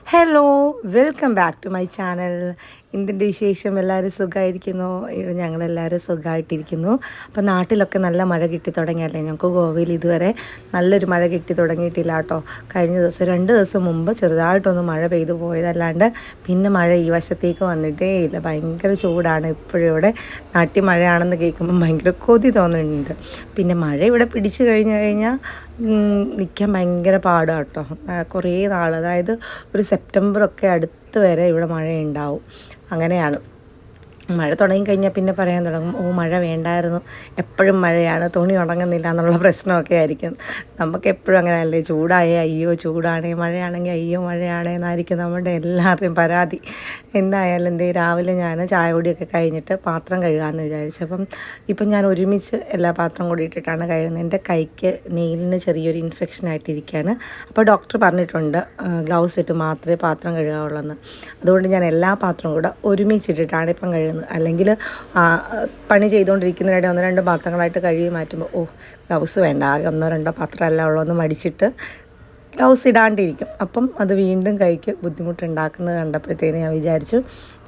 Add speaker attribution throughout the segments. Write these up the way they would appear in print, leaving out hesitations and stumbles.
Speaker 1: Hello, welcome back to my channel. എന്തിൻ്റെ വിശേഷം? എല്ലാവരും സുഖമായിരിക്കുന്നു. ഇവിടെ ഞങ്ങളെല്ലാവരും സുഖമായിട്ടിരിക്കുന്നു. അപ്പോൾ നാട്ടിലൊക്കെ നല്ല മഴ കിട്ടി തുടങ്ങിയല്ലേ. ഞങ്ങൾക്ക് ഗോവയിൽ ഇതുവരെ നല്ലൊരു മഴ കിട്ടി തുടങ്ങിയിട്ടില്ല കേട്ടോ. കഴിഞ്ഞ ദിവസം 2 ദിവസം മുമ്പ് ചെറുതായിട്ടൊന്ന് മഴ പെയ്തു പോയതല്ലാണ്ട് പിന്നെ മഴ ഈ വശത്തേക്ക് വന്നിട്ടേ ഇല്ല. ഭയങ്കര ചൂടാണ് ഇപ്പോഴും ഇവിടെ. നാട്ടിൽ മഴയാണെന്ന് കേൾക്കുമ്പോൾ ഭയങ്കര കൊതി തോന്നുന്നുണ്ട്. പിന്നെ മഴ ഇവിടെ പിടിച്ചു കഴിഞ്ഞാൽ നിൽക്കാൻ ഭയങ്കര പാടാണ് കേട്ടോ. കുറേ നാൾ, അതായത് ഒരു സെപ്റ്റംബറൊക്കെ അടുത്ത് വരെ ഇവിടെ മഴയുണ്ടാവും. അങ്ങനെയാണ്. മഴ തുടങ്ങിക്കഴിഞ്ഞാൽ പിന്നെ പറയാൻ തുടങ്ങും, മഴ വേണ്ടായിരുന്നു, എപ്പോഴും മഴയാണ്, തുണി ഉണങ്ങുന്നില്ല എന്നുള്ള പ്രശ്നമൊക്കെ ആയിരിക്കും. നമുക്ക് എപ്പോഴും അങ്ങനെയല്ലേ, ചൂടായേ അയ്യോ ചൂടാണേ, മഴയാണെങ്കിൽ അയ്യോ മഴയാണേ എന്നായിരിക്കും നമ്മുടെ എല്ലാവരുടെയും പരാതി. എന്തായാലും രാവിലെ ഞാൻ ചായ കുടിയൊക്കെ കഴിഞ്ഞിട്ട് പാത്രം കഴുകാമെന്ന് വിചാരിച്ചു. ഇപ്പം ഞാൻ ഒരുമിച്ച് എല്ലാ പാത്രം കൂടി ഇട്ടിട്ടാണ് കഴുകുന്നത്. എൻ്റെ കൈക്ക് നെയിലിന് ചെറിയൊരു ഇൻഫെക്ഷനായിട്ടിരിക്കുകയാണ്. അപ്പോൾ ഡോക്ടർ പറഞ്ഞിട്ടുണ്ട് ഗ്ലൗസ് ഇട്ട് മാത്രമേ പാത്രം കഴുകാവുള്ളൂ. അതുകൊണ്ട് ഞാൻ എല്ലാ പാത്രവും കൂടെ ഒരുമിച്ചിട്ടിട്ടാണ് ഇപ്പം കഴുകുന്നത്. അല്ലെങ്കിൽ പണി ചെയ്തുകൊണ്ടിരിക്കുന്നതിനിടെ 1-2 പാത്രങ്ങളായിട്ട് കഴുകി മാറ്റുമ്പോൾ ഗ്ലൗസ് വേണ്ട, ആകെ 1-2 പാത്രമല്ല ഉള്ളതെന്ന് മടിച്ചിട്ട് ഗ്ലൗസ് ഇടാണ്ടിരിക്കും. അപ്പം അത് വീണ്ടും കൈക്ക് ബുദ്ധിമുട്ടുണ്ടാക്കുന്നത് കണ്ടപ്പോഴത്തേന് ഞാൻ വിചാരിച്ചു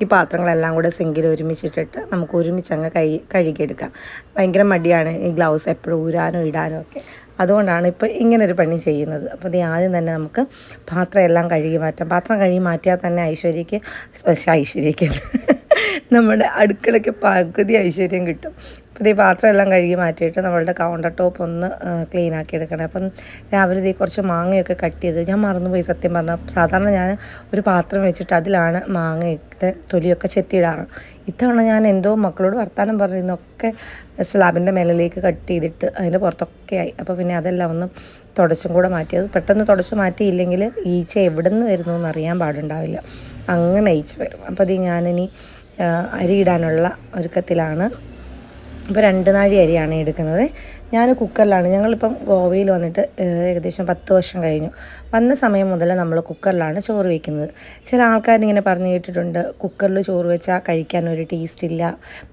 Speaker 1: ഈ പാത്രങ്ങളെല്ലാം കൂടെ സിങ്കിൽ ഒരുമിച്ചിട്ടിട്ട് നമുക്ക് ഒരുമിച്ച് അങ്ങ് കഴുകിയെടുക്കാം. ഭയങ്കര മടിയാണ് ഈ ഗ്ലൗസ് എപ്പോഴും ഊരാനും ഇടാനും ഒക്കെ. അതുകൊണ്ടാണ് ഇപ്പോൾ ഇങ്ങനൊരു പണി ചെയ്യുന്നത്. അപ്പോൾ ആദ്യം തന്നെ നമുക്ക് പാത്രം എല്ലാം കഴുകി മാറ്റാം. പാത്രം കഴുകി മാറ്റിയാൽ തന്നെ ഐശ്വര്യക്ക് നമ്മുടെ അടുക്കളയ്ക്ക് പകുതി ഐശ്വര്യം കിട്ടും. അപ്പോൾ ഈ പാത്രം എല്ലാം കഴുകി മാറ്റിയിട്ട് നമ്മളുടെ കൗണ്ടർ ടോപ്പ് ഒന്ന് ക്ലീൻ ആക്കി എടുക്കണം. അപ്പം രാവിലെ കുറച്ച് മാങ്ങയൊക്കെ കട്ട് ചെയ്ത് ഞാൻ മറന്നുപോയി സത്യം പറഞ്ഞാൽ. സാധാരണ ഞാൻ ഒരു പാത്രം വെച്ചിട്ട് അതിലാണ് മാങ്ങയുടെ തൊലിയൊക്കെ ചെത്തിയിടാറ്. ഇത്തവണ ഞാൻ എന്തോ മക്കളോട് വർത്താനം പറയുന്നൊക്കെ സ്ലാബിൻ്റെ മേലിലേക്ക് കട്ട് ചെയ്തിട്ട് അതിൻ്റെ പുറത്തൊക്കെ ആയി. അപ്പോൾ പിന്നെ അതെല്ലാം ഒന്ന് തുടച്ചും കൂടെ മാറ്റിയത്. പെട്ടെന്ന് തുടച്ചു മാറ്റിയില്ലെങ്കിൽ ഈച്ച എവിടെ നിന്ന് വരുന്നു എന്ന് അറിയാൻ പാടുണ്ടാവില്ല. അങ്ങനെ ഈച്ച വരും. അപ്പോൾ ഞാനിനി അരി ഇടാനുള്ള ഒരുക്കത്തിലാണ്. ഇപ്പോൾ 2 നാഴി അരിയാണ് എടുക്കുന്നത്. ഞാൻ കുക്കറിലാണ്. ഞങ്ങളിപ്പം ഗോവയിൽ വന്നിട്ട് ഏകദേശം 10 വർഷം കഴിഞ്ഞു. വന്ന സമയം മുതൽ നമ്മൾ കുക്കറിലാണ് ചോറ് വയ്ക്കുന്നത്. ചില ആൾക്കാരിങ്ങനെ പറഞ്ഞു കേട്ടിട്ടുണ്ട്, കുക്കറിൽ ചോറ് വെച്ചാൽ കഴിക്കാനൊരു ടേസ്റ്റ് ഇല്ല,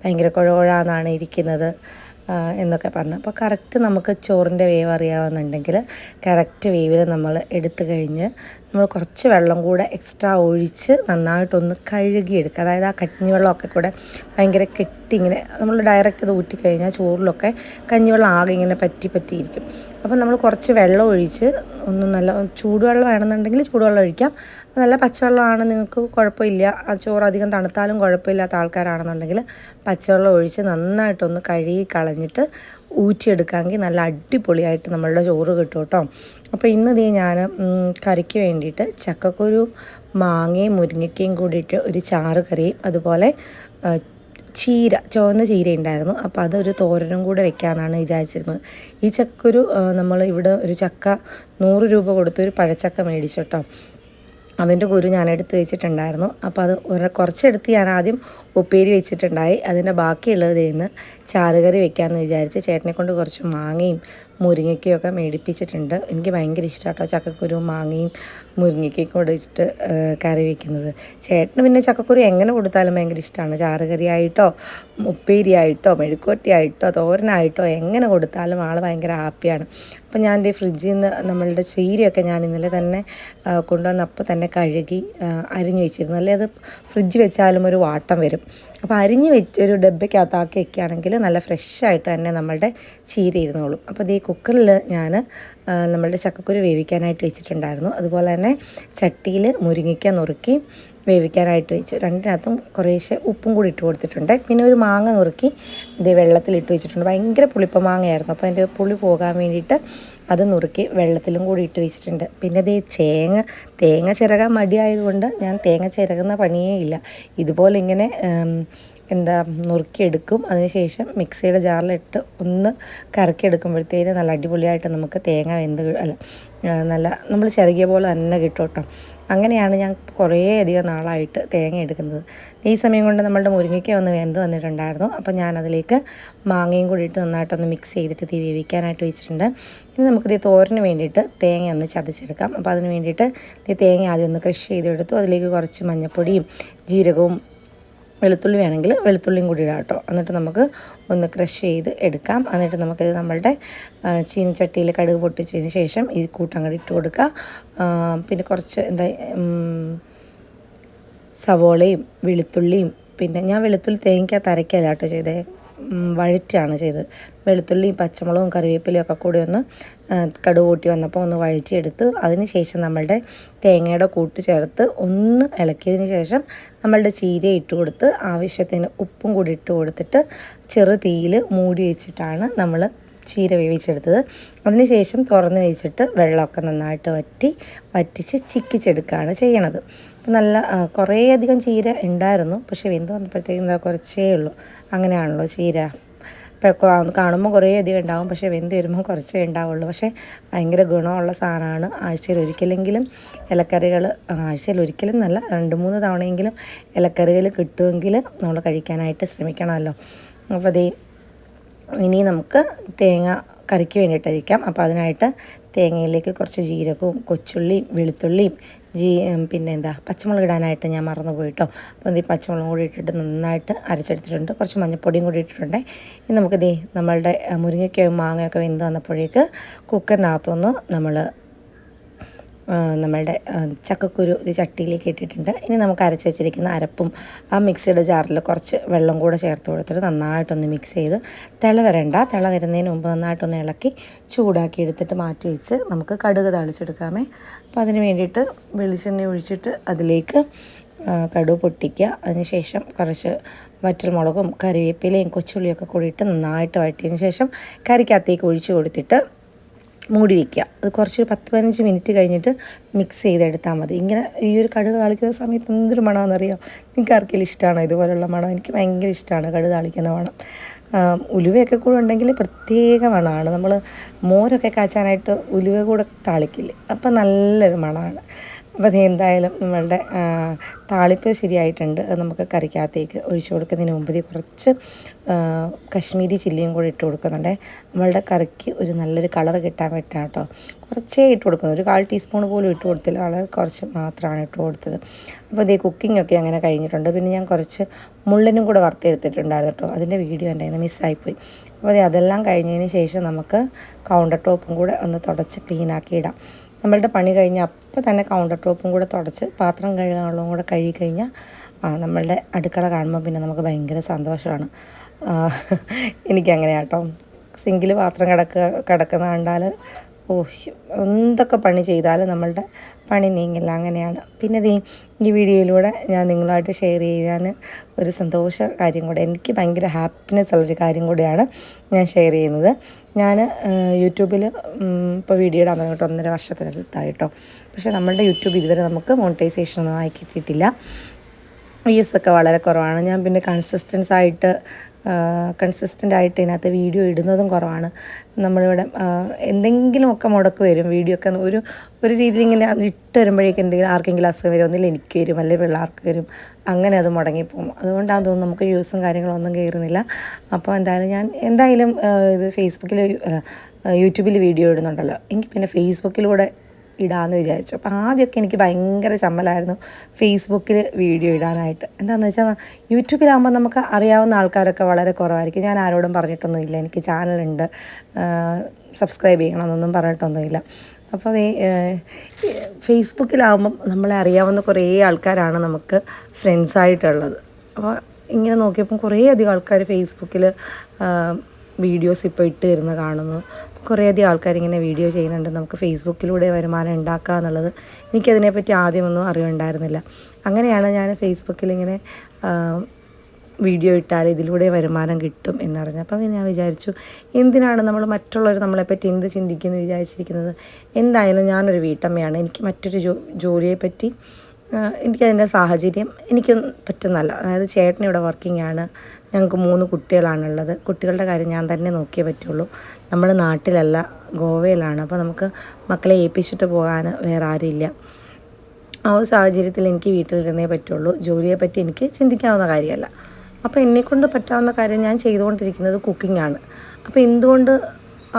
Speaker 1: ഭയങ്കര കുഴകുഴാന്നാണ് ഇരിക്കുന്നത് എന്നൊക്കെ പറഞ്ഞു. അപ്പോൾ കറക്റ്റ് നമുക്ക് ചോറിൻ്റെ വേവ് അറിയാവുന്നുണ്ടെങ്കിൽ കറക്റ്റ് വേവിൽ നമ്മൾ എടുത്തു കഴിഞ്ഞ് നമ്മൾ കുറച്ച് വെള്ളം കൂടെ എക്സ്ട്രാ ഒഴിച്ച് നന്നായിട്ടൊന്ന് കഴുകിയെടുക്കുക. അതായത് ആ കഞ്ഞിവെള്ളമൊക്കെ കൂടെ ഭയങ്കര ഇങ്ങനെ നമ്മൾ ഡയറക്റ്റ് ഇത് ഊറ്റിക്കഴിഞ്ഞാൽ ചോറിലൊക്കെ കഞ്ഞിവെള്ളം ആകെ ഇങ്ങനെ പറ്റിയിരിക്കും. അപ്പം നമ്മൾ കുറച്ച് വെള്ളം ഒഴിച്ച് ഒന്ന് നല്ല ചൂടുവെള്ളം വേണമെന്നുണ്ടെങ്കിൽ ചൂടുവെള്ളം ഒഴിക്കാം. നല്ല പച്ചവെള്ളമാണ് നിങ്ങൾക്ക് കുഴപ്പമില്ല, ആ ചോറ് അധികം തണുത്താലും കുഴപ്പമില്ലാത്ത ആൾക്കാരാണെന്നുണ്ടെങ്കിൽ പച്ചവെള്ളം ഒഴിച്ച് നന്നായിട്ടൊന്ന് കഴുകി കളഞ്ഞിട്ട് ഊറ്റിയെടുക്കാമെങ്കിൽ നല്ല അടിപൊളിയായിട്ട് നമ്മളുടെ ചോറ് കിട്ടും കേട്ടോ. അപ്പോൾ ഇന്ന് ഞാൻ കറിക്ക് വേണ്ടിയിട്ട് ചക്കക്കുരു, മാങ്ങയും മുരിങ്ങയ്ക്കയും കൂടിയിട്ട് ഒരു ചാറ് കറിയും, അതുപോലെ ചുവന്ന ചീര ഉണ്ടായിരുന്നു. അപ്പോൾ അതൊരു തോരനും കൂടെ വെക്കാമെന്നാണ് വിചാരിച്ചിരുന്നത്. ഈ ചക്കക്കുരു നമ്മൾ ഇവിടെ ഒരു ചക്ക 100 രൂപ കൊടുത്ത് ഒരു പഴച്ചക്ക മേടിച്ചു കേട്ടോ. അതിൻ്റെ കുരു ഞാൻ എടുത്ത് വെച്ചിട്ടുണ്ടായിരുന്നു. അപ്പോൾ അത് കുറച്ചെടുത്ത് ഞാൻ ആദ്യം ഉപ്പേരി വെച്ചിട്ടുണ്ടായി. അതിൻ്റെ ബാക്കിയുള്ളത് ഇന്ന് ചാറുകറി വെക്കാമെന്ന് വിചാരിച്ച് ചേട്ടനെ കൊണ്ട് കുറച്ച് മാങ്ങയും മുരിങ്ങയ്ക്കയൊക്കെ മേടിപ്പിച്ചിട്ടുണ്ട്. എനിക്ക് ഭയങ്കര ഇഷ്ടമാണ് കേട്ടോ ചക്കക്കുരു മാങ്ങയും മുരിങ്ങയ്ക്കയും കൂടെ വെച്ചിട്ട് കറി വയ്ക്കുന്നത്. ചേട്ടന് പിന്നെ ചക്കക്കുരു എങ്ങനെ കൊടുത്താലും ഭയങ്കര ഇഷ്ടമാണ്. ചാറുകറി ആയിട്ടോ ഉപ്പേരി ആയിട്ടോ മെഴുക്കുവരട്ടി ആയിട്ടോ തോരനായിട്ടോ എങ്ങനെ കൊടുത്താലും ആൾ ഭയങ്കര ഹാപ്പിയാണ്. അപ്പോൾ ഞാൻ ഫ്രിഡ്ജിൽ നിന്ന് നമ്മളുടെ ചീരയൊക്കെ ഞാൻ ഇന്നലെ തന്നെ കൊണ്ടുവന്നപ്പോൾ തന്നെ കഴുകി അരിഞ്ഞു വെച്ചിരുന്നു. അല്ലേ അത് ഫ്രിഡ്ജ് വെച്ചാലും ഒരു വാട്ടം വരും. അപ്പോൾ അരിഞ്ഞ് വെച്ചൊരു ഡബ്ബയ്ക്കകത്താക്കി വയ്ക്കുകയാണെങ്കിൽ നല്ല ഫ്രഷായിട്ട് തന്നെ നമ്മളുടെ ചീര ഇരുന്നോളും. അപ്പോൾ കുക്കറിൽ ഞാൻ നമ്മളുടെ ചക്കക്കുരു വേവിക്കാനായിട്ട് വെച്ചിട്ടുണ്ടായിരുന്നു. അതുപോലെ തന്നെ ചട്ടിയിൽ മുരിങ്ങയ്ക്ക നുറുക്കി വേവിക്കാനായിട്ട് വെച്ചു. രണ്ടിനകത്തും കുറേശ്ശെ ഉപ്പും കൂടി ഇട്ട് കൊടുത്തിട്ടുണ്ട്. പിന്നെ ഒരു മാങ്ങ നുറുക്കി വെള്ളത്തിലിട്ട് വെച്ചിട്ടുണ്ട്. ഭയങ്കര പുളിപ്പ മാങ്ങയായിരുന്നു. അപ്പോൾ അതിൻ്റെ പുളി പോകാൻ വേണ്ടിയിട്ട് അത് നുറുക്കി വെള്ളത്തിലും കൂടി ഇട്ട് വെച്ചിട്ടുണ്ട്. പിന്നെ തേങ്ങ ചിരകാൻ മടിയായതുകൊണ്ട് ഞാൻ തേങ്ങ ചിരകുന്ന പണിയേ ഇല്ല. ഇതുപോലെ ഇങ്ങനെ നുറുക്കിയെടുക്കും. അതിനുശേഷം മിക്സിയുടെ ജാറിലിട്ട് ഒന്ന് കറക്കിയെടുക്കുമ്പോഴത്തേന് നല്ല അടിപൊളിയായിട്ട് നമുക്ക് തേങ്ങ നല്ല നമ്മൾ ചിരകിയ പോലെ തന്നെ കിട്ടും കേട്ടോ. അങ്ങനെയാണ് ഞാൻ കുറേയധികം നാളായിട്ട് തേങ്ങ എടുക്കുന്നത്. ഈ സമയം കൊണ്ട് നമ്മളുടെ മുരിങ്ങയ്ക്ക ഒന്ന് വെന്ത് വന്നിട്ടുണ്ടായിരുന്നു. അപ്പോൾ ഞാനതിലേക്ക് മാങ്ങയും കൂടി ഇട്ട് നന്നായിട്ടൊന്ന് മിക്സ് ചെയ്തിട്ട് വേവിക്കാനായിട്ട് വെച്ചിട്ടുണ്ട്. ഇനി നമുക്ക് തോരന് വേണ്ടിയിട്ട് തേങ്ങ ഒന്ന് ചതച്ചെടുക്കാം. അപ്പോൾ അതിന് വേണ്ടിയിട്ട് തേങ്ങ ആദ്യം ഒന്ന് ക്രഷ് ചെയ്തെടുത്തു. അതിലേക്ക് കുറച്ച് മഞ്ഞൾപ്പൊടിയും ജീരകവും വെളുത്തുള്ളി വേണമെങ്കിൽ വെളുത്തുള്ളിയും കൂടി ഇടാം കേട്ടോ. എന്നിട്ട് നമുക്ക് ഒന്ന് ക്രഷ് ചെയ്ത് എടുക്കാം. എന്നിട്ട് നമുക്കിത് നമ്മളുടെ ചീനച്ചട്ടിയിൽ കടുക് പൊട്ടിച്ചതിന് ശേഷം ഈ കൂട്ടങ്ങോട്ട് ഇട്ട് കൊടുക്കുക. പിന്നെ കുറച്ച് സവോളയും വെളുത്തുള്ളിയും, പിന്നെ ഞാൻ വെളുത്തുള്ളി തേങ്ങയ്ക്കകത്ത് അരയ്ക്കല്ല കേട്ടോ ചെയ്തേ, വഴറ്റാണ് ചെയ്തത്. വെളുത്തുള്ളിയും പച്ചമുളകും കറിവേപ്പിലയും ഒക്കെ കൂടി ഒന്ന് കടുക് കൂട്ടി വന്നപ്പോൾ ഒന്ന് വഴറ്റിയെടുത്ത് അതിന് ശേഷം നമ്മളുടെ തേങ്ങയുടെ കൂട്ട് ചേർത്ത് ഒന്ന് ഇളക്കിയതിന് ശേഷം നമ്മളുടെ ചീര ഇട്ട് കൊടുത്ത് ആവശ്യത്തിന് ഉപ്പും കൂടി ഇട്ട് കൊടുത്തിട്ട് ചെറു തീയിൽ മൂടി വെച്ചിട്ടാണ് നമ്മൾ ചീര വേവിച്ചെടുത്തത്. അതിന് ശേഷം തുറന്ന് വെച്ചിട്ട് വെള്ളമൊക്കെ നന്നായിട്ട് വറ്റിച്ച് ചിക്കിച്ചെടുക്കുകയാണ് ചെയ്യണത്. അപ്പം നല്ല കുറേയധികം ചീര ഉണ്ടായിരുന്നു, പക്ഷേ വെന്ത് വന്നപ്പോഴത്തേക്കും കുറച്ചേ ഉള്ളൂ. അങ്ങനെയാണല്ലോ ചീര, ഇപ്പോൾ കാണുമ്പോൾ കുറേ അധികം ഉണ്ടാകും, പക്ഷേ വെന്ത് വരുമ്പോൾ കുറച്ചേ ഉണ്ടാവുള്ളൂ. പക്ഷേ ഭയങ്കര ഗുണമുള്ള സാധനമാണ്. ആഴ്ചയിൽ ഒരിക്കലെങ്കിലും ഇലക്കറികൾ, ആഴ്ചയിൽ ഒരിക്കലും നല്ല 2-3 തവണയെങ്കിലും ഇലക്കറികൾ കിട്ടുമെങ്കിൽ നമ്മൾ കഴിക്കാനായിട്ട് ശ്രമിക്കണമല്ലോ. അപ്പോൾ അതേ ഇനി നമുക്ക് തേങ്ങ കറിക്ക് വേണ്ടിയിട്ടായിരിക്കാം. അപ്പോൾ അതിനായിട്ട് തേങ്ങയിലേക്ക് കുറച്ച് ജീരകവും കൊച്ചുള്ളിയും വെളുത്തുള്ളിയും പിന്നെ പച്ചമുളക് ഇടാനായിട്ട് ഞാൻ മറന്നു പോയിട്ടോ. അപ്പോൾ ഈ പച്ചമുളകും കൂടി ഇട്ടിട്ട് നന്നായിട്ട് അരച്ചെടുത്തിട്ടുണ്ട്. കുറച്ച് മഞ്ഞൾപ്പൊടിയും കൂടി ഇട്ടിട്ടുണ്ട്. ഇനി നമുക്ക് നമ്മളുടെ മുരിങ്ങയ്ക്കയും മാങ്ങയൊക്കെ വെന്ത് വന്നപ്പോഴേക്ക് കുക്കറിനകത്തൊന്ന് നമ്മളുടെ ചക്കക്കുരു ഇത് ചട്ടിയിലേക്ക് ഇട്ടിട്ടുണ്ട്. ഇനി നമുക്ക് അരച്ച് വെച്ചിരിക്കുന്ന അരപ്പും ആ മിക്സിയുടെ ജാറിൽ കുറച്ച് വെള്ളം കൂടെ ചേർത്ത് കൊടുത്തിട്ട് നന്നായിട്ടൊന്ന് മിക്സ് ചെയ്ത് തിള വരുന്നതിന് മുമ്പ് നന്നായിട്ടൊന്ന് ഇളക്കി ചൂടാക്കി എടുത്തിട്ട് മാറ്റി വെച്ച് നമുക്ക് കടുക് താളിച്ചെടുക്കാമേ. അപ്പോൾ അതിന് വേണ്ടിയിട്ട് വെളിച്ചെണ്ണ ഒഴിച്ചിട്ട് അതിലേക്ക് കടുക് പൊട്ടിക്കുക. അതിനുശേഷം കുറച്ച് വറ്റൽമുളകും കറിവേപ്പിലയും കൊച്ചുള്ളിയൊക്കെ കൂടിയിട്ട് നന്നായിട്ട് വഴറ്റിയതിന് ശേഷം കറിക്കകത്തേക്ക് ഒഴിച്ച് കൊടുത്തിട്ട് മൂടി വയ്ക്കുക. അത് കുറച്ചൊരു 10-15 മിനിറ്റ് കഴിഞ്ഞിട്ട് മിക്സ് ചെയ്തെടുത്താൽ മതി. ഇങ്ങനെ ഈ ഒരു കടുക് താളിക്കുന്ന സമയത്ത് എന്തൊരു മണമെന്നറിയാം. നിങ്ങൾക്ക് ആർക്കെങ്കിലും ഇഷ്ടമാണോ ഇതുപോലുള്ള മണം? എനിക്ക് ഭയങ്കര ഇഷ്ടമാണ് കടുക് താളിക്കുന്ന മണം. ഉലുവയൊക്കെ കൂടെ ഉണ്ടെങ്കിൽ പ്രത്യേക മണമാണ്. നമ്മൾ മോരൊക്കെ കാച്ചാനായിട്ട് ഉലുവ കൂടെ താളിക്കില്ലേ, അപ്പം നല്ലൊരു മണമാണ്. അപ്പോൾ എന്തായാലും നമ്മളുടെ താളിപ്പ് ശരിയായിട്ടുണ്ട്. അത് നമുക്ക് കറിക്കകത്തേക്ക് ഒഴിച്ചു കൊടുക്കുന്നതിന് മുമ്പ് കുറച്ച് കശ്മീരി ചില്ലിയും കൂടി ഇട്ട് കൊടുക്കുന്നുണ്ട്. നമ്മളുടെ കറിക്ക് ഒരു നല്ലൊരു കളർ കിട്ടാൻ വേണ്ടിയിട്ടാണ് കേട്ടോ. കുറച്ചേ ഇട്ട് കൊടുക്കുന്നത്, ഒരു 1/4 ടീസ്പൂൺ പോലും ഇട്ട് കൊടുത്തില്ല, വളരെ കുറച്ച് മാത്രമാണ് ഇട്ട് കൊടുത്തത്. അപ്പോൾ കുക്കിങ്ങൊക്കെ അങ്ങനെ കഴിഞ്ഞിട്ടുണ്ട്. പിന്നെ ഞാൻ കുറച്ച് മുള്ളനും കൂടെ വറുത്തെടുത്തിട്ടുണ്ടായിരുന്നു കേട്ടോ. അതിൻ്റെ വീഡിയോ എൻ്റെ കയ്യിൽ മിസ്സായിപ്പോയി. അപ്പോൾ അതെല്ലാം കഴിഞ്ഞതിന് ശേഷം നമുക്ക് കൗണ്ടർ ടോപ്പും കൂടെ ഒന്ന് തുടച്ച് ക്ലീനാക്കി ഇടാം. നമ്മളുടെ പണി കഴിഞ്ഞാൽ അപ്പം തന്നെ കൗണ്ടർ ടോപ്പും കൂടെ തുടച്ച് പാത്രം കഴുകാനുള്ളതും കൂടെ കഴുകി കഴിഞ്ഞാൽ നമ്മളുടെ അടുക്കള കാണുമ്പോൾ പിന്നെ നമുക്ക് ഭയങ്കര സന്തോഷമാണ്. എനിക്കങ്ങനെയാണ് കേട്ടോ. സിങ്കിൽ പാത്രം കിടക്കുന്ന കണ്ടാൽ എന്തൊക്കെ പണി ചെയ്താലും നമ്മളുടെ പണി നീങ്ങില്ല, അങ്ങനെയാണ്. പിന്നെ ഈ വീഡിയോയിലൂടെ ഞാൻ നിങ്ങളുമായിട്ട് ഷെയർ ചെയ്യാൻ ഒരു സന്തോഷ കാര്യം കൂടെ, എനിക്ക് ഭയങ്കര ഹാപ്പിനെസ് ഉള്ളൊരു കാര്യം കൂടെയാണ് ഞാൻ ഷെയർ ചെയ്യുന്നത്. ഞാൻ യൂട്യൂബിൽ ഇപ്പോൾ വീഡിയോ ഇടാൻ തുടങ്ങിയിട്ട് 1.5 വർഷത്തിനടുത്തായിട്ടോ. പക്ഷേ നമ്മളുടെ യൂട്യൂബ് ഇതുവരെ നമുക്ക് മോണിറ്റൈസേഷൻ ഒന്നും ആയി കിട്ടിയിട്ടില്ല. വ്യൂസൊക്കെ വളരെ കുറവാണ്. ഞാൻ പിന്നെ കൺസിസ്റ്റൻ്റ് ആയിട്ട് ഇതിനകത്ത് വീഡിയോ ഇടുന്നതും കുറവാണ്. നമ്മളിവിടെ എന്തെങ്കിലുമൊക്കെ മുടക്ക് വരും. വീഡിയോ ഒക്കെ ഒരു രീതിയിൽ ഇങ്ങനെ ഇട്ട് വരുമ്പോഴേക്കും ആർക്കെങ്കിലും അസുഖം വരും, ഒന്നില്ല എനിക്ക് വരും, അല്ലെങ്കിൽ പിള്ളേർക്ക് വരും, അങ്ങനെ അത് മുടങ്ങിപ്പോകും. അതുകൊണ്ടാണ് തോന്നുന്നു നമുക്ക് വ്യൂസും കാര്യങ്ങളൊന്നും കയറുന്നില്ല. അപ്പോൾ ഞാൻ എന്തായാലും ഇത് യൂട്യൂബിൽ വീഡിയോ ഇടുന്നുണ്ടല്ലോ, എനിക്ക് പിന്നെ ഫേസ്ബുക്കിലൂടെ ഇടാമെന്ന് വിചാരിച്ചു. അപ്പോൾ ആദ്യമൊക്കെ എനിക്ക് ഭയങ്കര ചമ്മലായിരുന്നു ഫേസ്ബുക്കിൽ വീഡിയോ ഇടാനായിട്ട്. എന്താണെന്ന് വെച്ചാൽ യൂട്യൂബിലാകുമ്പോൾ നമുക്ക് അറിയാവുന്ന ആൾക്കാരൊക്കെ വളരെ കുറവായിരിക്കും. ഞാൻ ആരോടും പറഞ്ഞിട്ടൊന്നുമില്ല എനിക്ക് ചാനലുണ്ട്, സബ്സ്ക്രൈബ് ചെയ്യണമെന്നൊന്നും പറഞ്ഞിട്ടൊന്നുമില്ല. അപ്പോൾ ഫേസ്ബുക്കിലാകുമ്പം നമ്മളെ അറിയാവുന്ന കുറേ ആൾക്കാരാണ് നമുക്ക് ഫ്രണ്ട്സായിട്ടുള്ളത്. അപ്പോൾ ഇങ്ങനെ നോക്കിയപ്പം കുറേ അധികം ആൾക്കാർ ഫേസ്ബുക്കിൽ വീഡിയോസ് ഇപ്പോൾ ഇട്ട് വരുന്ന കാണുന്നു. കുറേയധികം ആൾക്കാരിങ്ങനെ വീഡിയോ ചെയ്യുന്നുണ്ട്. നമുക്ക് ഫേസ്ബുക്കിലൂടെ വരുമാനം ഉണ്ടാക്കുക എന്നുള്ളത് എനിക്കതിനെപ്പറ്റി ആദ്യമൊന്നും അറിവുണ്ടായിരുന്നില്ല. അങ്ങനെയാണ് ഞാൻ ഫേസ്ബുക്കിലിങ്ങനെ വീഡിയോ ഇട്ടാൽ ഇതിലൂടെ വരുമാനം കിട്ടും എന്നറിഞ്ഞു. അപ്പം ഞാൻ വിചാരിച്ചു, എന്തിനാണ് നമ്മൾ മറ്റുള്ളവർ നമ്മളെപ്പറ്റി എന്ത് ചിന്തിക്കുമെന്ന് വിചാരിച്ചിരിക്കുന്നത്. എന്തായാലും ഞാനൊരു വീട്ടമ്മയാണ്, എനിക്ക് മറ്റൊരു ജോലിയെപ്പറ്റി എനിക്കതിൻ്റെ സാഹചര്യം എനിക്കൊന്നും പറ്റുന്നല്ല. അതായത് ചേട്ടൻ ഇവിടെ വർക്കിംഗ് ആണ്, ഞങ്ങൾക്ക് 3 കുട്ടികളാണുള്ളത്. കുട്ടികളുടെ കാര്യം ഞാൻ തന്നെ നോക്കിയേ പറ്റുള്ളൂ. നമ്മൾ നാട്ടിലല്ല, ഗോവയിലാണ്. അപ്പോൾ നമുക്ക് മക്കളെ ഏൽപ്പിച്ചിട്ട് പോകാൻ വേറെ ആരുമില്ല. ആ ഒരു സാഹചര്യത്തിൽ എനിക്ക് വീട്ടിലിരുന്നേ പറ്റുള്ളൂ. ജോലിയെപ്പറ്റി എനിക്ക് ചിന്തിക്കാവുന്ന കാര്യമല്ല. അപ്പോൾ എന്നെക്കൊണ്ട് പറ്റാവുന്ന കാര്യം ഞാൻ ചെയ്തുകൊണ്ടിരിക്കുന്നത് കുക്കിങ്ങാണ്. അപ്പോൾ എന്തുകൊണ്ട്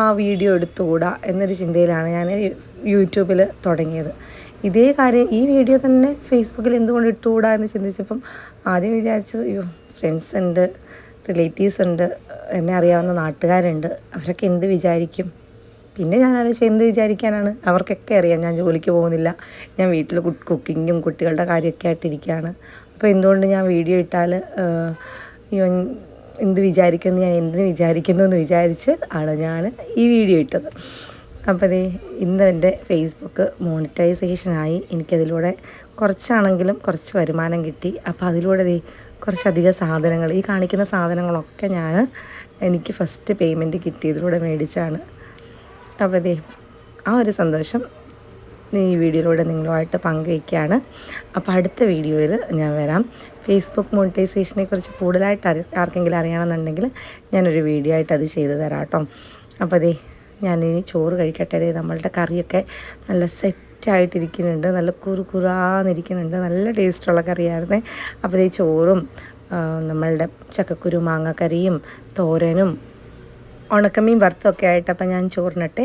Speaker 1: ആ വീഡിയോ എടുത്തുകൂടാ എന്നൊരു ചിന്തയിലാണ് ഞാൻ യൂട്യൂബിൽ തുടങ്ങിയത്. ഇതേ കാര്യം ഈ വീഡിയോ തന്നെ ഫേസ്ബുക്കിൽ എന്തുകൊണ്ട് ഇട്ടുകൂടാ എന്ന് ചിന്തിച്ചപ്പം ആദ്യം വിചാരിച്ചത് അയ്യോ ഫ്രണ്ട്സ് ഉണ്ട്, റിലേറ്റീവ്സ് ഉണ്ട്, എന്നെ അറിയാവുന്ന നാട്ടുകാരുണ്ട്, അവരൊക്കെ എന്ത് വിചാരിക്കും. പിന്നെ ഞാൻ ആലോചിച്ചു എന്ത് വിചാരിക്കാനാണ്, അവർക്കൊക്കെ അറിയാം ഞാൻ ജോലിക്ക് പോകുന്നില്ല, ഞാൻ വീട്ടിൽ കുക്കിങ്ങും കുട്ടികളുടെ കാര്യമൊക്കെ ആയിട്ടിരിക്കുകയാണ്. അപ്പോൾ എന്തുകൊണ്ട് ഞാൻ വീഡിയോ ഇട്ടാൽ എന്ത് വിചാരിക്കുമെന്ന്, ഞാൻ എന്തിനു വിചാരിക്കുന്നു എന്ന് വിചാരിച്ച് ആണ് ഞാൻ ഈ വീഡിയോ ഇട്ടത്. അപ്പോൾ ദേ ഇന്ന് എൻ്റെ ഫേസ്ബുക്ക് മോണിറ്റൈസേഷനായി. എനിക്കതിലൂടെ കുറച്ചാണെങ്കിലും കുറച്ച് വരുമാനം കിട്ടി. അപ്പോൾ അതിലൂടെ ദേ കുറച്ചധികം സാധനങ്ങൾ, ഈ കാണിക്കുന്ന സാധനങ്ങളൊക്കെ എനിക്ക് ഫസ്റ്റ് പേയ്മെൻറ്റ് കിട്ടിയതിലൂടെ മേടിച്ചാണ്. അപ്പോൾ ദേ ആ ഒരു സന്തോഷം ഈ വീഡിയോയിലൂടെ നിങ്ങളുമായിട്ട് പങ്കുവയ്ക്കുകയാണ്. അപ്പോൾ അടുത്ത വീഡിയോയിൽ ഞാൻ വരാം. ഫേസ്ബുക്ക് മോണിറ്റൈസേഷനെ കുറിച്ച് കൂടുതലായിട്ട് ആർക്കെങ്കിലും അറിയണമെന്നുണ്ടെങ്കിൽ ഞാനൊരു വീഡിയോ ആയിട്ട് അത് ചെയ്തു തരാം കേട്ടോ. അപ്പോൾ ദേ ഞാനിനി ചോറ് കഴിക്കട്ടെ. ദേ നമ്മളുടെ കറിയൊക്കെ നല്ല സെറ്റായിട്ടിരിക്കുന്നുണ്ട്, നല്ല കുറുകുറാന്നിരിക്കുന്നുണ്ട്, നല്ല ടേസ്റ്റുള്ള കറിയായിരുന്നേ. അപ്പോൾ ദേ ചോറും നമ്മളുടെ ചക്കക്കുരു മാങ്ങക്കറിയും തോരനും ഉണക്കമീൻ വറുത്തൊക്കെ ആയിട്ട് അപ്പം ഞാൻ ചോറിനട്ടെ.